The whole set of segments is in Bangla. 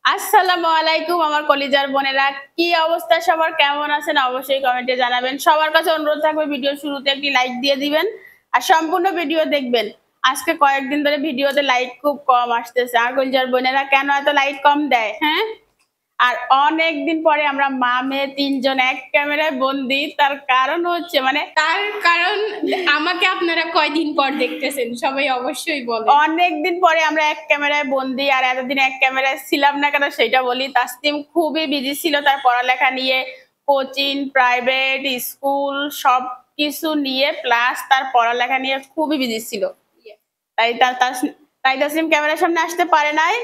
আসসালামু আলাইকুম আমার কলিজার বোনেরা, কি অবস্থা সবার, কেমন আছেন অবশ্যই কমেন্টে জানাবেন। সবার কাছে অনুরোধ থাকবে ভিডিওর শুরুতে একটি লাইক দিয়ে দিবেন আর সম্পূর্ণ ভিডিও দেখবেন। আজকে কয়েকদিন ধরে ভিডিওতে লাইক খুব কম আসতেছে। আমার কলিজার বোনেরা কেন এত লাইক কম দেয়? হ্যাঁ, আর অনেকদিন পরে আমরা মা মেয়ে তিনজন এক ক্যামেরায় বন্দি। তার কারণ হচ্ছে তার কারণ আমাকে আপনারা কয়দিন পর দেখতেছেন সবাই অবশ্যই বলে। অনেকদিন পরে আমরা এক ক্যামেরায় বন্দি, আর এতদিন এক ক্যামেরায় ছিলাম না কেন সেটা বলি। তাসনিম খুবই বিজি ছিল তার পড়ালেখা নিয়ে, কোচিং, প্রাইভেট স্কুল সব কিছু নিয়ে, প্লাস তার পড়ালেখা নিয়ে খুবই বিজি ছিল। তাই তাই তাসনিম ক্যামেরার সামনে আসতে পারে নাই।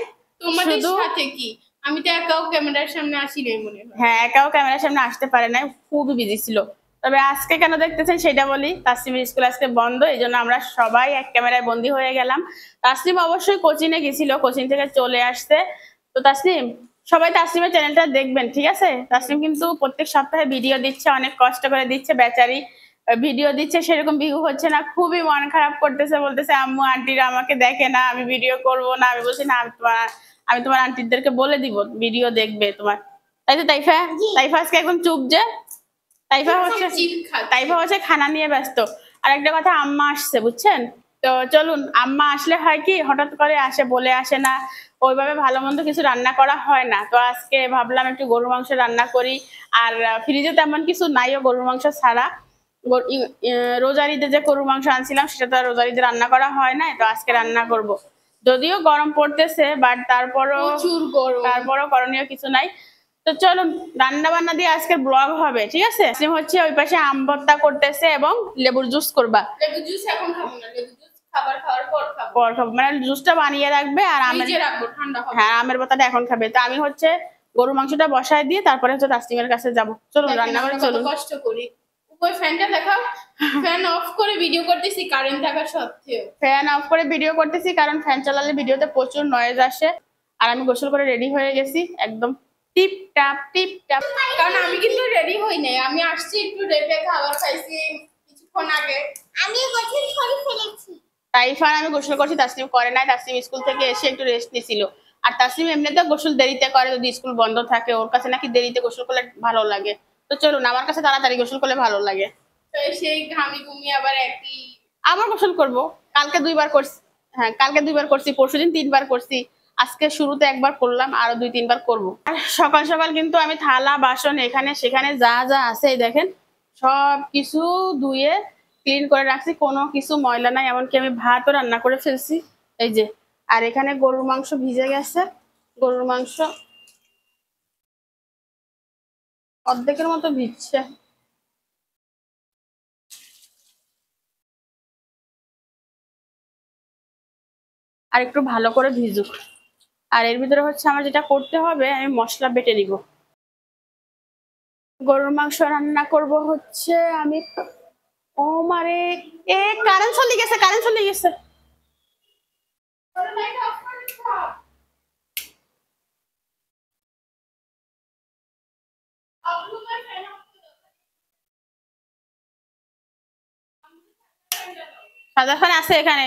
তোমাদের সাথে কি আমি তো একাও ক্যামেরার সামনে আসি নাই মনে হয়। হ্যাঁ, একাও ক্যামেরার সামনে আসতে পারে নাই, খুবই বিজি ছিল। তবে আজকে কেন দেখতেছেন সেটা বলি। তাসনিমের স্কুল আজকে বন্ধ, এই জন্য আমরা সবাই এক ক্যামেরায় বন্দি হয়ে গেলাম। তাসনিম অবশ্যই কোচিং এ গেছিল, কোচিং থেকে চলে আসছে। তো তাসনিম, সবাই তাসনিমের চ্যানেলটা দেখবেন, ঠিক আছে? তাসনিম কিন্তু প্রত্যেক সপ্তাহে ভিডিও দিচ্ছে, অনেক কষ্ট করে দিচ্ছে বেচারি। ভিডিও দিচ্ছে সেরকম ভিউ হচ্ছে না, খুবই মন খারাপ করতেছে, বলতেছে আম্মু আন্টিরা আমাকে দেখে না, আমি ভিডিও করব না। আমি বলছি না, আমি তোমার আন্টিদেরকে বলে দিব ভিডিও দেখবে তোমার। তাই তো তাইফা? তাইফা আজকে একদম চুপ যে। তাইফা হচ্ছে খানা নিয়ে ব্যস্ত। আর একটা কথা, আম্মা আসছে বুঝছেন। তো চলুন, আম্মা আসলে হয় কি হঠাৎ করে আসে, বলে আসে না, ওইভাবে ভালো মন্দ কিছু রান্না করা হয় না। তো আজকে ভাবলাম একটু গরুর মাংস রান্না করি। আর ফ্রিজে তেমন কিছু নাইও গরুর মাংস ছাড়া। রোজার ঈদে যে গরুর মাংস আনছিলাম সেটা তো আর রোজার ঈদে রান্না করা হয় না, তো আজকে রান্না করব। যদিও গরম পড়তেছে, বাট তারপরও করণীয় কিছু নাই। তো চলুন, রান্না বান্না দিয়ে আজকের ব্লগ হবে, ঠিক আছে? সিম হচ্ছে ওই পাশে আম ভর্তা করতেছে এবং লেবুর জুস করবা। লেবু জুস এখন খাবো না, লেবু জুস খাবার খাওয়ার পর খাবো। পর খাবো মানে জুসটা বানিয়ে রাখবে আর রাখবো, ঠান্ডা হবে। হ্যাঁ, আমের ভর্তাটা এখন খাবে। তো আমি হচ্ছে গরুর মাংসটা বসায় দিয়ে তারপরে হচ্ছে তাসনিমের কাছে যাব। চলুন রান্না করে চলুন। কষ্ট করি। উপরে ফ্যানটা দেখাও। ফ্যান অফ করে ভিডিও করতেছি কারেন্ট থাকা সত্ত্বেও। ফ্যান অফ করে ভিডিও করতেছি কারণ ফ্যান চালালে ভিডিওতে প্রচুর নয়েজ আসে। আর আমি গোসল করে রেডি হয়ে গেছি একদম টিপটাপ টিপটাপ। কারণ আমি কিন্তু রেডি হই নাই, আমি আসছি একটু রেডে, খাবার খাইছি কিছুক্ষণ আগে। আমি গোসল করে ফেলেছি। তাইফার আমি গোসল করছি, তাসনিম করে নাই। তাসনিম স্কুল থেকে এসে একটু রেস্ট নিছিল। আর তাসনিম এমনিতেও গোসল দেরিতে করে যদি স্কুল বন্ধ থাকে। ওর কাছে নাকি দেরিতে গোসল করলে ভালো লাগে। তো চলুন, আমার কাছে তাড়াতাড়ি গোসল করলে ভালো লাগে। তো সেই ঘামি ঘুমি আবার একই। আবার গোসল করব। কালকে 2 বার করছি। হ্যাঁ, কালকে 2 বার করছি, পরশুদিন 3 বার করছি। আজকে শুরুতে 1 বার করলাম, আরো 2-3 বার করব। আর সকাল সকাল কিন্তু আমি থালা বাসন এখানে সেখানে যা যা আছে এই দেখেন সব কিছু ধুয়ে ক্লিন করে রাখছি, কোনো কিছু ময়লা নাই। এমনকি আমি ভাতও রান্না করে ফেলছি, এই যে। আর এখানে গরুর মাংস ভিজে গেছে, গরুর মাংস অর্ধেকের মতো ভিজছে। আর একটু ভালো করে ভিজুক। আর এর ভিতরে হচ্ছে আমার যেটা করতে হবে, আমি মশলা বেটে নিব। গরুর মাংস রান্না করব হচ্ছে আমি। ও মারে, কারেন্ট চলে গেছে, কারেন্ট চলে গেছে। সাজাখান আছে এখানে,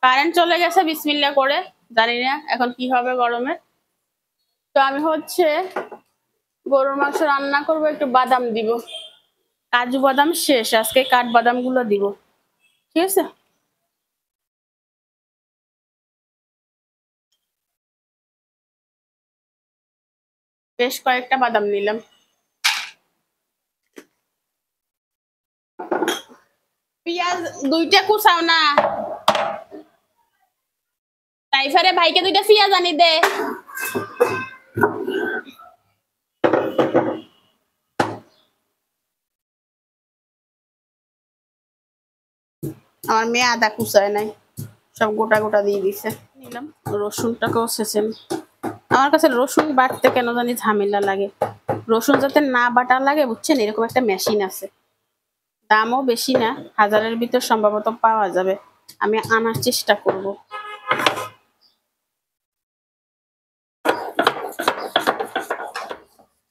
কারেন্ট চলে গেছে। বিসমিল্লাহ করে, জানি না এখন কি হবে গরমে। তো আমি হচ্ছে গরুর মাংস রান্না করব, একটু বাদাম দিব। কাজু বাদাম শেষ, আজকে কাঠ বাদাম গুলো দিব, ঠিক আছে? বেশ কয়েকটা বাদাম নিলাম। পেঁয়াজ 2টা কুচাও না। তাইফারে ভাইকে 2টা পেঁয়াজ আনি দে। আমার মেয়ে আদা কুচায় নাই, সব গোটা গোটা দিয়ে দিছে। নিলাম রসুনটাকেও ছেঁচেন। আমার কাছে রসুন বাটতে কেন জানি ঝামেলা লাগে। রসুন যাতে না বাটা লাগে বুঝছেন, এরকম একটা মেশিন আছে, দামও বেশি না, 1000-এর ভিতর সম্ভবত পাওয়া যাবে। আমি আনার চেষ্টা করব।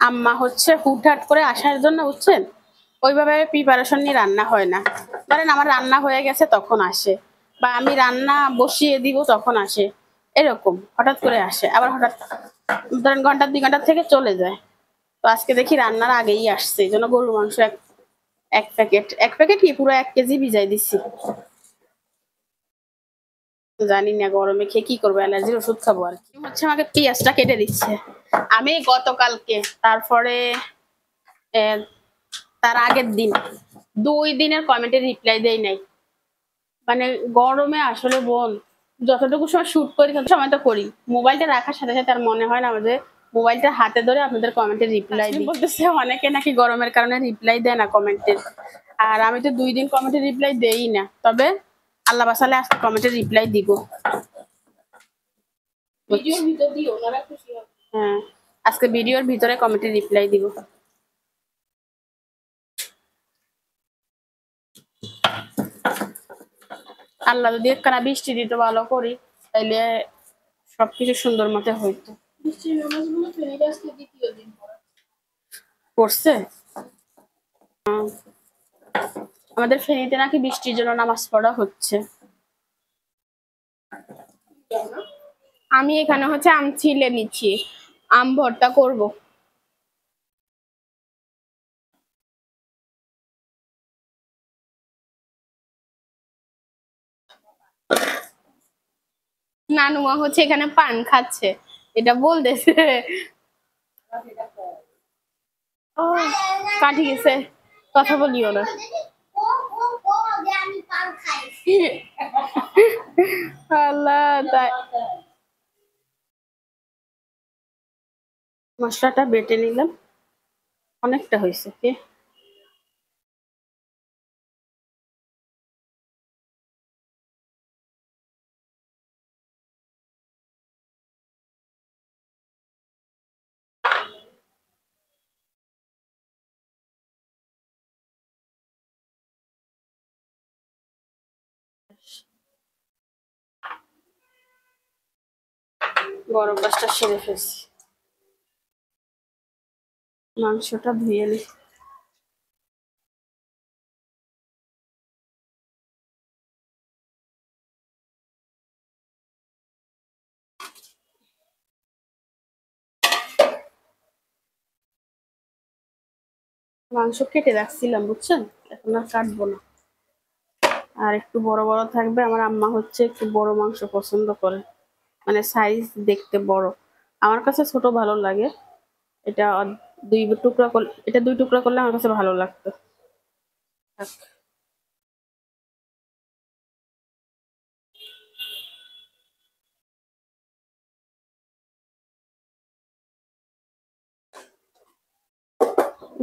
আম্মা হচ্ছে হুটহাট করে আসার জন্য বুঝছেন, ওইভাবে প্রিপারেশন নিয়ে রান্না হয় না। ধরেন আমার রান্না হয়ে গেছে তখন আসে, বা আমি রান্না বসিয়ে দিব তখন আসে। এরকম হঠাৎ করে আসে, আবার হঠাৎ ধরেন ঘন্টা 2 ঘন্টা থেকে চলে যায়। তো আজকে দেখি রান্নার আগেই আসছে, এই জন্য গরুর মাংস এক প্যাকেট কি পুরো 1 কেজি ভিজাই দিচ্ছি। জানি না গরমে খেয়ে কি করবো, অ্যালার্জির ওষুধ খাবো আর কি। হচ্ছে আমাকে পেঁয়াজটা কেটে দিচ্ছে। আমি গতকালকে, তারপরে তার আগের দিন 2 দিনের কমেন্টে রিপ্লাই দেই নাই। মানে গরমে আসলে বোন যতটুকু সময় শুট করি তত সময় তো করি, মোবাইলটা রাখার সাথে সাথে আর মনে হয় না আমাদের মোবাইলটা হাতে ধরে আপনাদের কমেন্টে রিপ্লাই দিই। বলতেছে অনেকে নাকি গরমের কারণে রিপ্লাই দেয় না কমেন্টে, আর আমি তো 2 দিন কমেন্টে রিপ্লাই দেই না। তবে আল্লাহ বাসালে আজকে কমেন্টে রিপ্লাই দিব। ভিডিওর ভিতর দিয়ে ওনারা খুশি হবে। হ্যাঁ, আজকে ভিডিওর ভিতরে কমেন্টে রিপ্লাই দিব। আল্লাহ যদি একখানা বৃষ্টি দিত ভালো করি, তাইলে সবকিছু সুন্দর মতো হইতো। বৃষ্টির নামাজগুলো ফেনীতে আজকে দ্বিতীয় দিন পড়ছে আমাদের ফেনীতে নাকি বৃষ্টির জন্য নামাজ পড়া হচ্ছে। আমি এখানে হচ্ছে আম ছিলে নিচ্ছি, আম ভর্তা করব। নানুমা হচ্ছে এখানে পান খাচ্ছে, এটা বলতেছে। ও কাটি গেছে, কথা বলিও না। আল্লাহ, তাই মশলাটা বেটে নিলাম, অনেকটা হয়েছে কি। গরম কাজটা সেরে ফেলছি, মাংসটা ধুয়ে নি। মাংস কেটে রাখছিলাম বুঝছেন, এখন আর কাটবো না, আর একটু বড় বড় থাকবে। আমার আম্মা হচ্ছে একটু বড় মাংস পছন্দ করে, মানে সাইজ দেখতে বড়। আমার কাছে ছোট ভালো লাগে। এটা 2 টুকরা করলে, এটা 2 টুকরা করলে আমার কাছে ভালো লাগতো। থাক।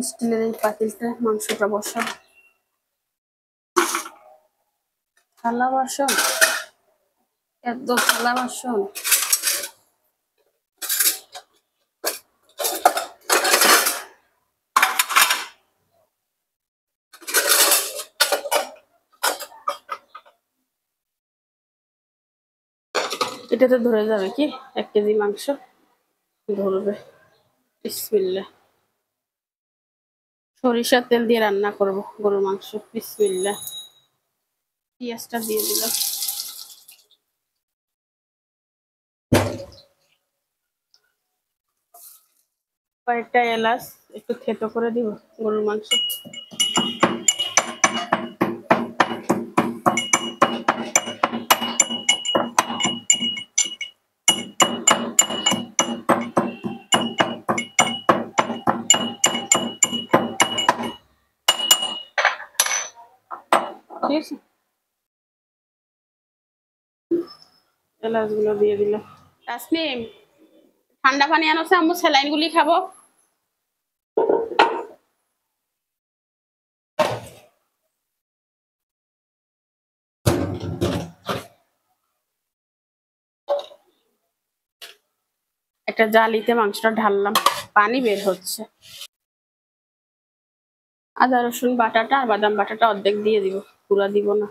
স্টিলের এই পাতিলটা মাংসটা বসা, থালা বাসন, এত থালা বাসন। এটাতে ধরে যাবে কি 1 কেজি মাংস ধরবে। বিসমিল্লাহ, সরিষার তেল দিয়ে রান্না করব গরুর মাংস। বিসমিল্লাহ, পেঁয়াজটা দিয়ে দিলাম, কয়েকটা এলাচ একটু থেতো করে দিব গরুর মাংস। ঠিক আছে, এলাচগুলো দিয়ে দিলাম। তাসনিম, ঠান্ডা পানি আনছে, আম্মু স্যালাইন গুলি খাবো। একটা জালিতে মাংসটা ঢাললাম, পানি বের হচ্ছে। আদা রসুন বাটাটা আর বাদাম বাটাটা অর্ধেক দিয়ে দিব, পুরা দিব না,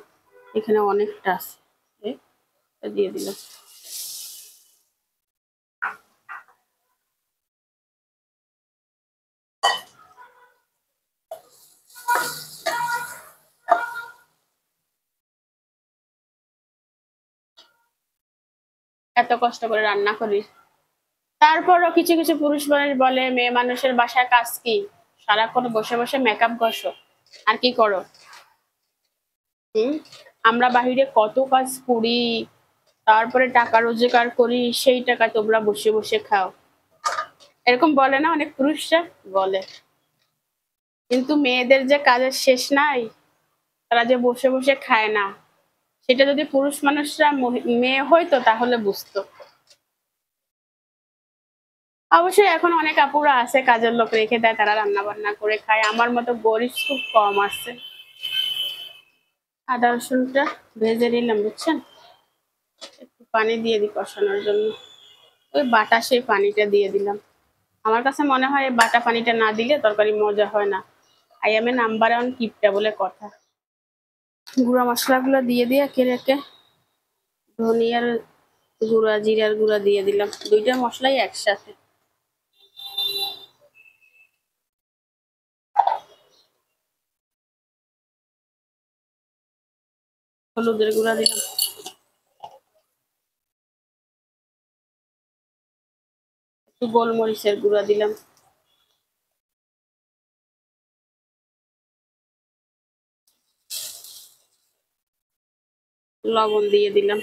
এখানে অনেকটা আছে। দিয়ে দিলাম। এত কষ্ট করে রান্না করি। তারপরও কিছু কিছু পুরুষ মানুষ বলে মেয়ে মানুষের বাসায় কাজ কি, সারাক্ষণ বসে বসে মেকআপ ঘষো আর কি করো। হুম, আমরা বাহিরে কত কাজ করি, তারপরে টাকা রোজগার করি, সেই টাকা তোমরা বসে বসে খাও, এরকম বলে না অনেক পুরুষরা? বলে। কিন্তু মেয়েদের যে কাজের শেষ নাই, তারা যে বসে বসে খায় না, সেটা যদি পুরুষ মানুষরা মেয়ে হইতো তাহলে বুঝতো। অবশ্যই এখন অনেক আপুরা আছে কাজের লোক রেখে দেয়, তারা রান্না বান্না করে খায়, আমার মতো গরিব খুব কম আছে। আদা রসুনটা ভেজে নিলাম, বুঝছেন? একটু পানি দিয়ে দিই কষানোর জন্য, ওই বাটা সেই পানিটা দিয়ে দিলাম। আমার কাছে মনে হয় বাটা পানিটা না দিলে তরকারি মজা হয় না। আই এম এ নাম্বার 1 কিপটা বলে কথা। গুঁড়া মশলাগুলো দিয়ে দিয়ে একে একে ধনিয়ার গুঁড়া, জিরার গুঁড়া দিয়ে দিলাম, দুইটা মশলাই একসাথে। হলুদের গুঁড়া দিলাম, একটু গোলমরিচের গুঁড়া দিলাম, লবণ দিয়ে দিলাম,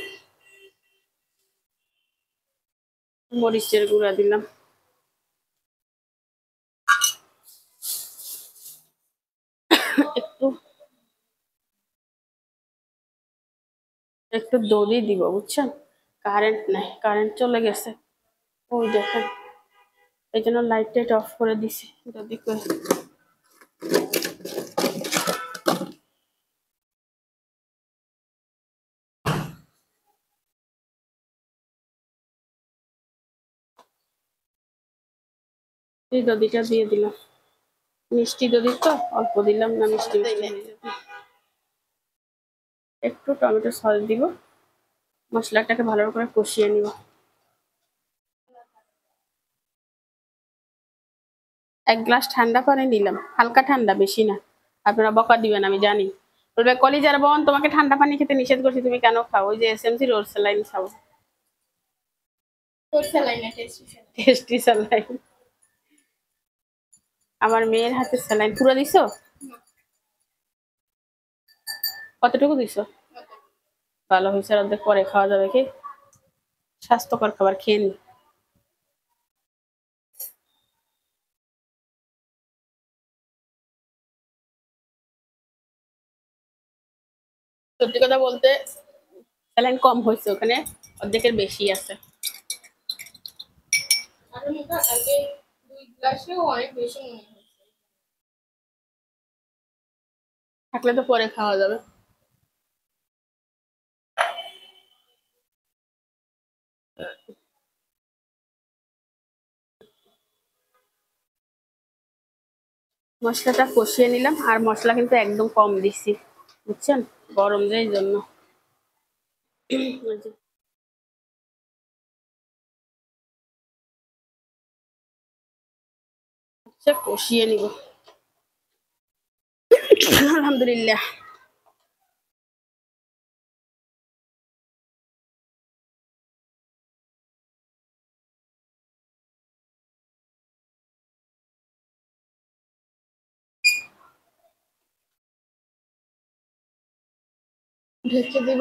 মরিচের গুঁড়া দিলাম, একটু একটু দধি দিব, বুঝছেন? কারেন্ট নাই, কারেন্ট চলে গেছে, ওই দেখেন, এই জন্য লাইট টাইট অফ করে দিছি। দধি করে এই দধিটা দিয়ে দিলাম, মিষ্টি দধি তো অল্প দিলাম, না মিষ্টি মিষ্টি হয়ে যাবে। একটু টমেটো সস দিব, মশলাটাকে ভালো করে কষিয়ে নিব। এক গ্লাস ঠান্ডা পানি নিলাম, হালকা ঠান্ডা, বেশি না। আপনারা বকা দিবেন আমি জানি, বলবে কলিজার বোন তোমাকে ঠান্ডা পানি খেতে নিষেধ করছি, তুমি কেন খাও? ওই যে এসএমসি রোড স্যালাইন খাও, টেস্টি স্যালাইন। আমার মেয়ের হাতে স্যালাইন পুরো দিছো? কতটুকু দিছো? ভালো হয়েছে, অর্ধেক পরে খাওয়া যাবে, কি স্বাস্থ্যকর খাবার খেয়ে নি। সত্যি কথা বলতে স্যালাইন কম হয়েছে ওখানে, অর্ধেকের বেশি আছে। থাকলে তো পরে খাওয়া যাবে। মশলাটা কষিয়ে নিলাম, আর মশলা কিন্তু একদম কম দিছি, বুঝছেন? গরম যে এই জন্য। কষিয়ে নিব, আলহামদুলিল্লাহ। ঢেকে দিব,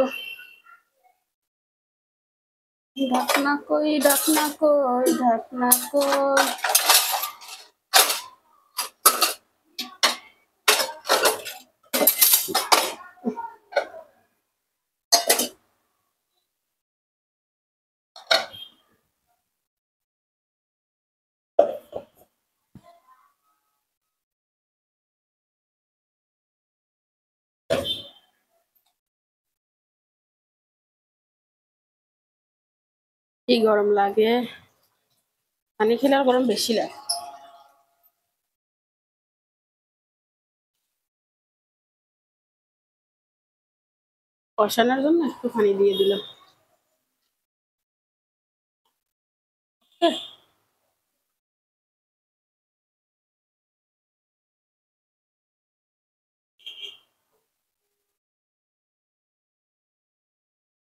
ঢাকনা কই, ঢাকনা কই, ঢাকনা কই। কি গরম লাগে, পানি খেলে আর গরম বেশি লাগে। কষানোর জন্য একটু পানি দিয়ে দিলাম।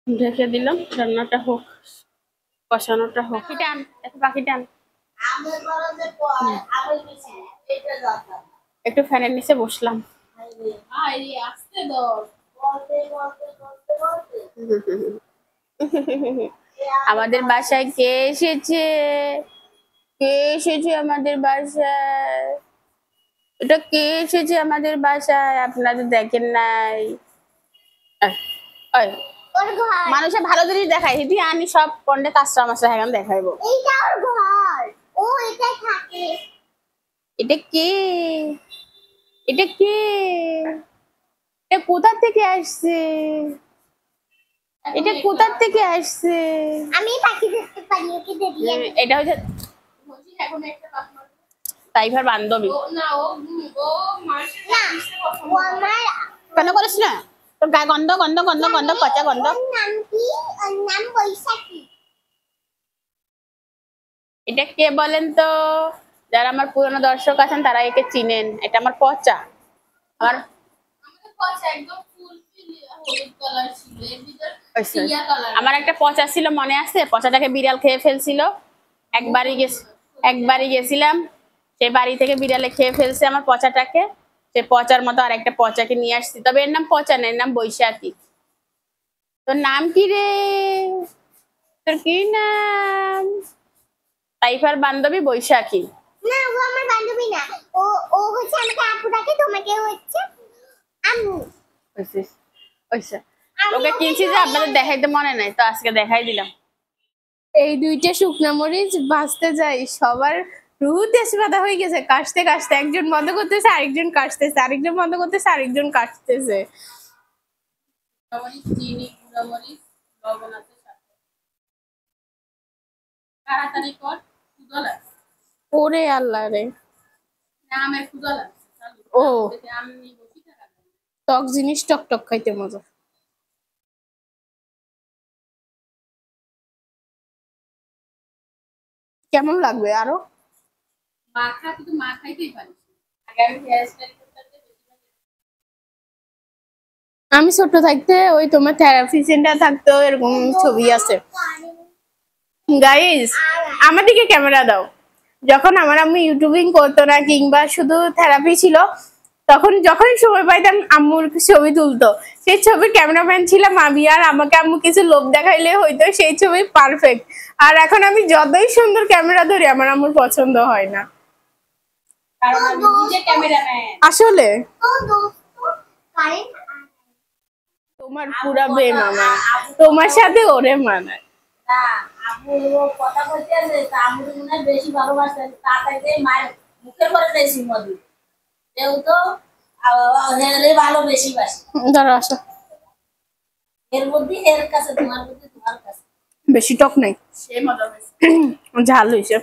ঢেকে দিলাম, রান্নাটা হোক। কষানোটা হোক। পাখিটা আন, একটু পাখিটা আন। একটু ফ্যানের নিচে বসলাম। আসতে ধর। আমাদের বাসায় কে এসেছে? কে এসেছে আমাদের বাসায়? এটা কে এসেছে আমাদের বাসায়? আপনারা দেখেন নাই? আহ, ওই, ওর ঘর। মানুষের ভালো জিনিস দেখায়, এটি আনি সব পন্ডে কাস্টমার আছে, এখন দেখাইবো। এইটা ওর ঘর। ও এটাই থাকে। এটা কে? এটা কে? এটা কোথা থেকে আসছে? এটা কোথা থেকে আসছে? আমি পাখি দেখতে পারি, ওকে দেখি আমি। এটা হচ্ছে বলছি এখন একটা কথা বলবো। তাইভার বান্ধবী। ও না, ও মানুষের কাছে মিশতে পছন্দ করে। কেন করিস না? তোর গায়ে গন্ধ গন্ধ গন্ধ গন্ধ পচা গন্ধ। ওর নাম কি? ওর নাম বৈশাখী। এটা কে বলেন তো? যারা আমার পুরনো দর্শক আছেন তারা একে চিনেন। এটা আমার পচা। আমার আমাদের কাছে একদম ফুলফিল হলুদ কালার ছিল, এর ভিতর হইছে। টিয়া কালার। আমার একটা পচা ছিল, মনে আছে? পচাটাকে বিড়াল খেয়ে ফেলছিল। একবারই গেছিলাম, সেই বাড়ি থেকে বিড়ালে খেয়ে ফেলছে আমার পচাটাকে। সে পচার মতো আর একটা পচাকে নিয়ে আসছি, তবে এর নাম পচা না, এর নাম বৈশাখী। তোর নাম কি রে? তোর কি নাম? তাইফার বান্ধবী বৈশাখী। না, ও আমার বান্ধবী না। ও ও হচ্ছে আমাকে আপু ডাকে, তোমাকে হচ্ছে আম্মু। ওকে কিনছি যে আপনাদের দেখাইতে মনে নাই, তো আজকে দেখাই দিলাম। এই দুইটা শুকনা মরিচ ভাজতে যাই, সবার রুহু তেজপাতা হয়ে গেছে। কাশতে কাশতে একজন বন্ধ করতেছে, আরেকজন কাশতেছে, আরেকজন বন্ধ করতেছে, আরেকজন কাশতেছে। চিনি, গুঁড়ামরিচ, লবণ আছে সাথে। তাড়াতাড়ি কর, ক্ষুধা লাগছে। ওরে আল্লাহ রে। না, আমার ক্ষুধা লাগছে। ও, আমি বসি থাকা। টক জিনিস টক টক খাইতে মজা। কেমন লাগবে আরো? মাখা, কিন্তু মাখাইতেই পারিস না। আগে আমি হেয়ার স্টাইল করতে আমি ছোট থাকতে ওই তোমার থেরাপি সেন্টার থাকতো, এরকম ছবি আছে। গাইস, আমার দিকে ক্যামেরা দাও। যখন আমার আম্মু ইউটিউবিং করতো না কিংবা শুধু থেরাপি ছিল, তখন যখনই সময় পাইতাম আম্মুর ছবি তুলতো। সেই ছবির ক্যামেরাম্যান ছিলাম আমি, আর আমাকে আম্মু কিছু লোভ দেখাইলে হয়তো সেই ছবি পারফেক্ট। আর এখন আমি যতই সুন্দর ক্যামেরা ধরি, আমার আম্মুর পছন্দ হয় না। কারণ আমি নিজে ক্যামেরাম্যান। আসলে ও দোস্ত কারেন্ট তোমার পুরা বেমানা, তোমার সাথে ওরে মানায়। না, আপু কথা বলতে আছে, তা আমুর মনে হয় বেশি ভালোবাসে, তাড়াতাড়ি মায়ের মুখে করে দিয়েছি মধু, যেহেতু হেরে ভালো বেশি বাসে। ধরো আসো, এর মধ্যে এর কাছে, তোমার মধ্যে তোমার কাছে। বেশি টক নাই, সে মজা হয়েছে। ঝাল হয়েছে,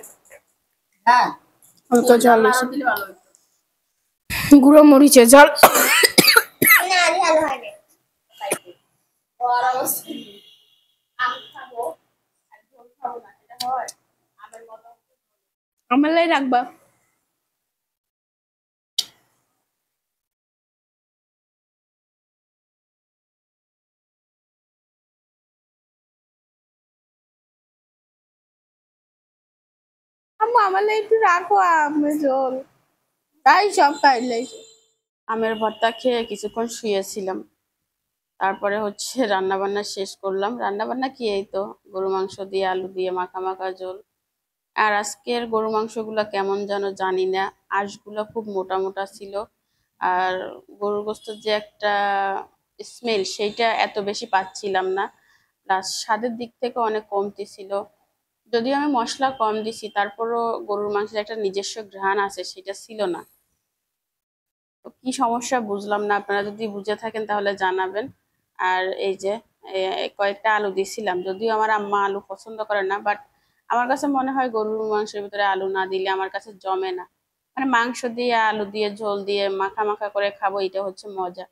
হ্যাঁ, হালকা ঝাল আরো হয়েছে, দিলে ভালো হতো। গুঁড়ো মরিচের ঝাল। না ভালো হয় না। ও আর অবস্থা কি? আম খাবো আর ঝোল খাবো না, এটা হয়? আমের মতো। আমার লাই রাখবা। আম্মু আমার লাই একটু রাখো, আমের ঝোল। তাই সব খাইলাই। আমের ভর্তা খেয়ে কিছুক্ষণ শুয়েছিলাম, তারপরে হচ্ছে রান্না বান্না শেষ করলাম। রান্না বান্না কি, এই তো গরু মাংস দিয়ে আলু দিয়ে মাখা মাখা ঝোল। আর আজকের গরু মাংসগুলো কেমন যেন জানি না, আঁশগুলো খুব মোটা মোটা ছিল। আর গরুর গোস্তের যে একটা স্মেল, সেইটা এত বেশি পাচ্ছিলাম না। প্লাস স্বাদের দিক থেকে অনেক কমতি ছিল। যদিও আমি মশলা কম দিছি, তারপরও গরুর মাংসের একটা নিজস্ব ঘ্রাণ আছে, সেটা ছিল না। তো কি সমস্যা বুঝলাম না, আপনারা যদি বুঝে থাকেন তাহলে জানাবেন। আর এই যে কয়েকটা আলু দিছিলাম, যদিও আমার আম্মা আলু পছন্দ করে না, বাট আমার কাছে মনে হয় গরুর মাংসের ভিতরে আলু না দিলে আমার কাছে জমে না। মানে মাংস দিয়ে আলু দিয়ে ঝোল দিয়ে মাখা মাখা করে খাবো, এটা হচ্ছে মজা।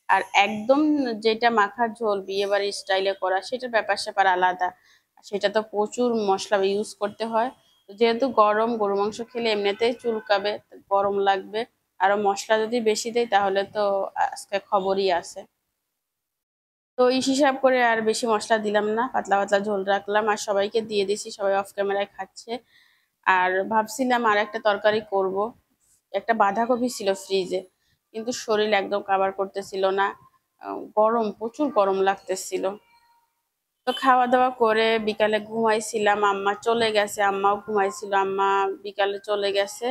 আর একদম যেটা মাখার ঝোল বিয়ে বাড়ির স্টাইলে করা, সেটার ব্যাপার স্যাপার আলাদা। সেটা তো প্রচুর মশলা ইউজ করতে হয়। যেহেতু গরম, গরু মাংস খেলে এমনিতেই চুলকাবে, গরম লাগবে, আরো মশলা যদি বেশি দেয় তাহলে তো আজকে খবরই আছে। তো এই হিসাব করে আর বেশি মশলা দিলাম না, পাতলা পাতলা ঝোল রাখলাম আর সবাইকে দিয়ে দিছি, সবাই অফ ক্যামেরায় খাচ্ছে। আর ভাবছিলাম আর একটা তরকারি করব, একটা বাঁধাকপি ছিল ফ্রিজে, কিন্তু শরীর একদম কাভার করতেছিল না, গরম, প্রচুর গরম লাগতেছিল। তো খাওয়া দাওয়া করে বিকালে ঘুমাইছিলাম, আম্মা চলে গেছে, আম্মাও ঘুমাইছিল, আম্মা বিকালে চলে গেছে।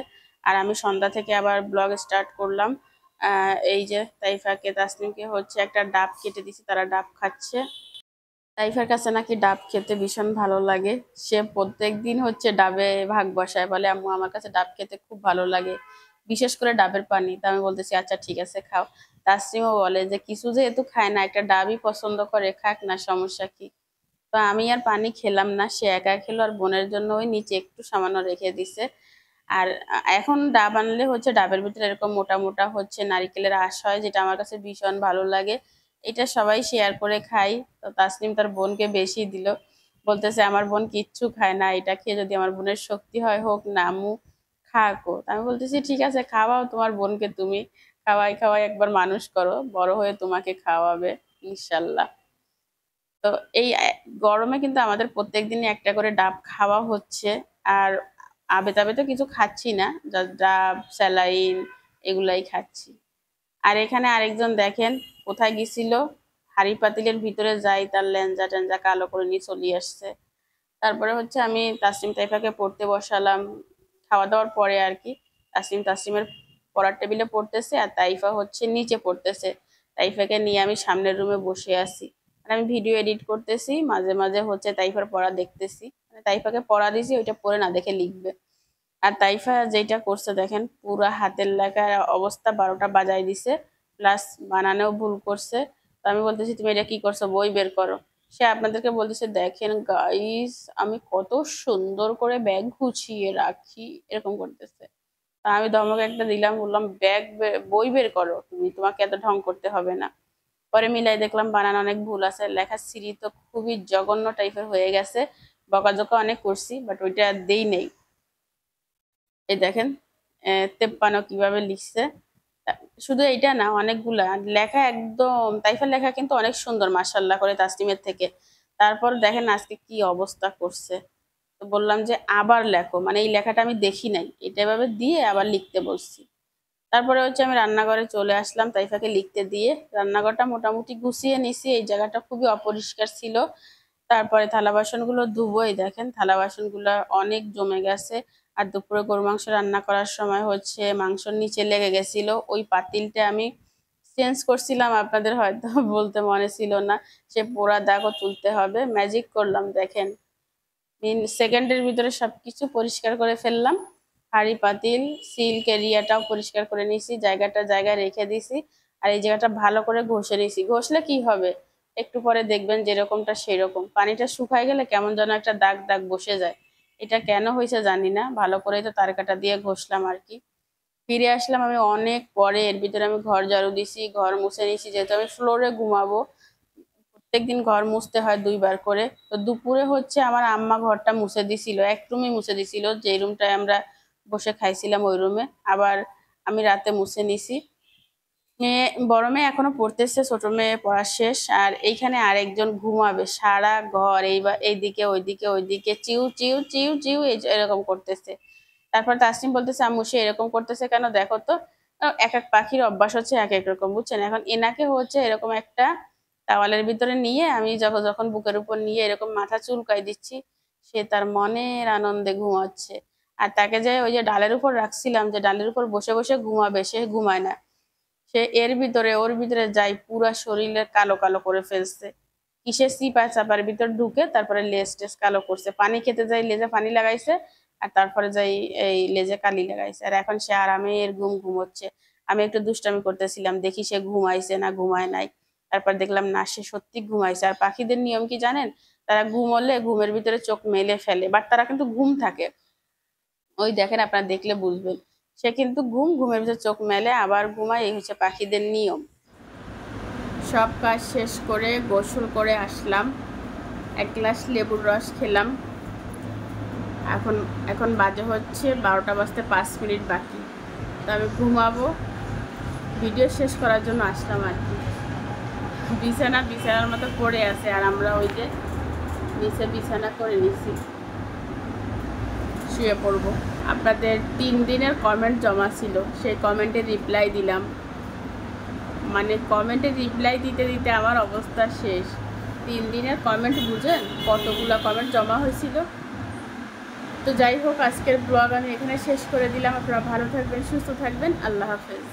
আর আমি সন্ধ্যা থেকে আবার ব্লগ স্টার্ট করলাম। এই যে তাইফাকে তাসনিমকে হচ্ছে একটা ডাব কেটে দিছি, তারা ডাব খাচ্ছে। তাইফার কাছে নাকি ডাব খেতে ভীষণ ভালো লাগে, সে প্রত্যেকদিন হচ্ছে ডাবে ভাগ বসায়, বলে আম্মু আমার কাছে ডাব খেতে খুব ভালো লাগে, বিশেষ করে ডাবের পানি। তা আমি বলতেছি আচ্ছা ঠিক আছে খাও। তাসনিমও বলে যে কিছু যেহেতু খায় না, একটা ডাবই পছন্দ করে, খাক না, সমস্যা কি। তো আমি আর পানি খেলাম না, সে একা খেলো, আর বোনের জন্য ওই নিচে একটু সামান্য রেখে দিছে। আর এখন ডাব আনলে হচ্ছে ডাবের ভিতরে এরকম মোটা মোটা হচ্ছে নারকেলের আঁশ হয়, যেটা আমার কাছে ভীষণ ভালো লাগে। এটা সবাই শেয়ার করে খাই। তো তাসনিম তার বোনকে বেশি দিল, বলতেছে আমার বোন কিচ্ছু খায় না, এটা খেয়ে যদি আমার বোনের শক্তি হয় হোক না, আম্মু খাকো। আমি বলতেছি ঠিক আছে খাওয়াও তোমার বোনকে, তুমি খাওয়াই খাওয়াই একবার মানুষ করো, বড় হয়ে তোমাকে খাওয়াবে ইনশাল্লাহ। তো এই গরমে কিন্তু আমাদের প্রত্যেকদিনই একটা করে ডাব খাওয়া হচ্ছে। আর আবে তাবে তো কিছু খাচ্ছি না, ডাব স্যালাইন এগুলাই খাচ্ছি। আর এখানে আরেকজন দেখেন কোথায় গেছিল, হাড়ি পাতিলের ভিতরে যাই তার লেঞ্জা টেঞ্জা কালো করে নিয়ে চলে আসছে। তারপরে হচ্ছে আমি তাসনিম তাইফাকে পড়তে বসালাম খাওয়া দাওয়ার পরে আর কি। তাসনিমের পড়ার টেবিলে পড়তেছে, আর তাইফা হচ্ছে নিচে পড়তেছে। তাইফাকে নিয়ে আমি সামনের রুমে বসে আছি, আর আমি ভিডিও এডিট করতেছি, মাঝে মাঝে হচ্ছে তাইফার পড়া দেখতেছি। মানে তাইফাকে পড়া দিছি, ওইটা পড়ে না দেখে লিখবে। আর তাইফা যেটা করছে দেখেন, পুরা হাতের লেখার অবস্থা 12টা বাজায় দিছে, প্লাস বানানেও ভুল করছে। তো আমি বলতেছি তুমি এটা কি করছো, বই বের করো। সে আপনাদেরকে বলতেছে দেখেন গাইস আমি কত সুন্দর করে ব্যাগ গুছিয়ে রাখি, এরকম করতেছে। তা আমি ধমক একটা দিলাম, বললাম বই বের করো, তোমাকে এত ঢং করতে হবে না। পরে মিলাই দেখলাম বানানো অনেক ভুল আছে, লেখা সিঁড়ি তো খুবই জঘন্য টাইপের হয়ে গেছে। বকাঝকা অনেক করছি, বাট ওইটা দেই নেই। এই দেখেন 53 কিভাবে লিখছে। শুধু এইটা না, অনেকগুলা লেখা একদম, তাইফার লেখা কিন্তু অনেক সুন্দর মাশাআল্লাহ করে তাসনিমের থেকে। তারপর দেখেন আজকে কি অবস্থা করছে। তো বললাম যে আবার লেখো, মানে এই লেখাটা আমি দেখি নাই, এটা এভাবে দিয়ে আবার লিখতে বলছি। তারপরে হচ্ছে আমি রান্নাঘরে চলে আসলাম তাইফাকে লিখতে দিয়ে। রান্নাঘরটা মোটামুটি গুছিয়ে নিছি, এই জায়গাটা খুবই অপরিষ্কার ছিল। তারপরে থালা বাসনগুলো ধুবোই, দেখেন থালা বাসনগুলো অনেক জমে গেছে। আর দুপুরে গরু মাংস রান্না করার সময় হচ্ছে মাংসর নিচে লেগে গেছিল, ওই পাতিলটা আমি চেঞ্জ করছিলাম, আপনাদের হয়তো বলতে মনে ছিল না। সে পোড়া দাগও তুলতে হবে, ম্যাজিক করলাম দেখেন, সেকেন্ডের ভিতরে সবকিছু পরিষ্কার করে ফেললাম। হাঁড়ি পাতিল সিল্ক এরিয়াটাও পরিষ্কার করে নিয়েছি, জায়গাটা জায়গায় রেখে দিছি। আর এই জায়গাটা ভালো করে ঘষে নিয়েছি। ঘষলে কি হবে, একটু পরে দেখবেন যেরকমটা সেরকম, পানিটা শুকায় গেলে কেমন যেন একটা দাগ দাগ বসে যায়। এটা কেন হয়েছে জানি না, ভালো করেই তো তারকাটা দিয়ে ঘষলাম আর কি। ফিরে আসলাম আমি অনেক পরে, এর ভিতরে আমি ঘর ঝাড়ু দিছি, ঘর মুছে নিয়েছি, যেহেতু আমি ফ্লোরে ঘুমাবো, প্রত্যেকদিন ঘর মুছতে হয় 2বার করে। তো দুপুরে হচ্ছে আমার আম্মা ঘরটা মুছে দিছিল, এক রুমই মুছে দিছিল, যে রুমটায় আমরা বসে খাইছিলাম ওই রুমে। আবার আমি রাতে মুছে নিছি। বড় মেয়ে এখনো পড়তেছে, ছোট মেয়ে পড়া শেষ। আর এইখানে আরেকজন ঘুমাবে, সারা ঘর এইদিকে ওইদিকে চিউ চিউ চিউ চিউ এরকম করতেছে। তারপর তাসনিম বলতেছে আম্মু সে এরকম করতেছে কেন, দেখো তো। এক এক পাখির অভ্যাস হচ্ছে এক এক রকম, বুঝছেন। এখন এনাকে হচ্ছে এরকম একটা টাওয়ালের ভিতরে নিয়ে আমি যখন বুকের উপর নিয়ে এরকম মাথা চুলকাই দিচ্ছি, সে তার মনের আনন্দে ঘুমাচ্ছে। আর তাকে যে ওই যে ডালের উপর রাখছিলাম, যে ডালের উপর বসে বসে ঘুমাবে, সে ঘুমায় না, সে ওর ভিতরে যাই পুরা শরীরে কালো কালো করে ফেলছে। কিসের চিপা চাপার ভিতর ঢুকে তারপরে লেজ টেজ কালো করছে, পানি খেতে যাই লেজে পানি লাগাইছে, আর তারপরে যাই এই লেজে কালি লাগাইছে। আর এখন সে আরামের ঘুমোচ্ছে। আমি একটু দুষ্টামি করতেছিলাম, দেখি সে ঘুমাইছে না ঘুমায় নাই। তারপর দেখলাম না, সে সত্যি ঘুমাইছে। আর পাখিদের নিয়ম কি জানেন, তারা ঘুমোলে ঘুমের ভিতরে চোখ মেলে ফেলে, বাট তারা কিন্তু ঘুম থাকে। ওই দেখেন আপনারা দেখলে বুঝবেন, সে কিন্তু ঘুমের ভিতরে চোখ মেলে আবার ঘুমায়, এই হচ্ছে পাখিদের নিয়ম। সব কাজ শেষ করে গোসল করে আসলাম, এক গ্লাস লেবুর রস খেলাম। এখন বাজে হচ্ছে 12টা বাজতে 5 মিনিট বাকি। তো আমি ঘুমাবো, ভিডিও শেষ করার জন্য আসলাম আর কি। বিছানার মতো পড়ে আছে, আর আমরা ওই যে নিচে বিছানা করে নিছি, শুয়ে পড়বো। আপনাদের 3 দিনের কমেন্ট জমা ছিল, সেই কমেন্টে রিপ্লাই দিলাম। মানে কমেন্টে রিপ্লাই দিতে দিতে আমার অবস্থা শেষ। 3 দিনের কমেন্ট বুঝেন কতগুলো কমেন্ট জমা হয়েছিল। তো যাই হোক, আজকের ব্লগ আমি এখানে শেষ করে দিলাম। আপনারা ভালো থাকবেন, সুস্থ থাকবেন। আল্লাহ হাফেজ।